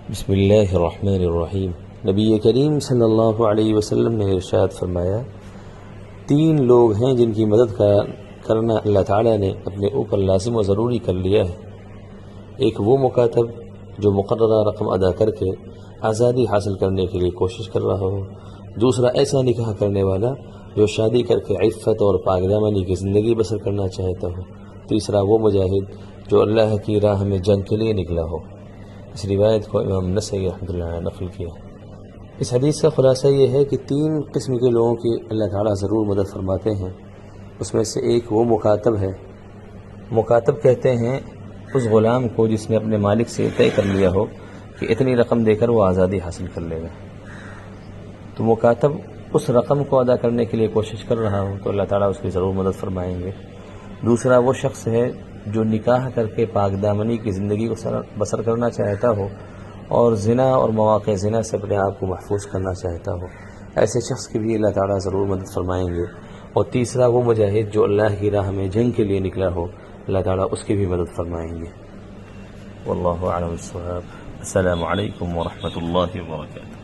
بسم اللہ الرحمن الرحیم۔ نبی کریم صلی اللہ علیہ وسلم نے ارشاد فرمایا، تین لوگ ہیں جن کی مدد کرنا اللہ تعالیٰ نے اپنے اوپر لازم و ضروری کر لیا ہے۔ ایک وہ مکاتب جو مقررہ رقم ادا کر کے آزادی حاصل کرنے کے لیے کوشش کر رہا ہو، دوسرا ایسا نکاح کرنے والا جو شادی کر کے عفت اور پاکدامنی کی زندگی بسر کرنا چاہتا ہو، تیسرا وہ مجاہد جو اللہ کی راہ میں جنگ کے لیے نکلا ہو۔ اس روایت کو امام نسائی رحمۃ اللہ علیہ نقل کیا۔ اس حدیث کا خلاصہ یہ ہے کہ تین قسم کے لوگوں کی اللہ تعالیٰ ضرور مدد فرماتے ہیں۔ اس میں سے ایک وہ مکاتب ہے۔ مکاتب کہتے ہیں اس غلام کو جس نے اپنے مالک سے طے کر لیا ہو کہ اتنی رقم دے کر وہ آزادی حاصل کر لے گا، تو مکاتب اس رقم کو ادا کرنے کے لیے کوشش کر رہا ہو تو اللہ تعالیٰ اس کی ضرور مدد فرمائیں گے۔ دوسرا وہ شخص ہے جو نکاح کر کے پاک دامنی کی زندگی کو بسر کرنا چاہتا ہو اور زنا اور مواقع زنا سے اپنے آپ کو محفوظ کرنا چاہتا ہو، ایسے شخص کی بھی اللہ تعالیٰ ضرور مدد فرمائیں گے۔ اور تیسرا وہ مجاہد جو اللہ کی راہ میں جنگ کے لیے نکلا ہو، اللہ تعالیٰ اس کی بھی مدد فرمائیں گے۔ واللہ اعلم بالصواب۔ السلام علیکم ورحمۃ اللہ وبرکاتہ۔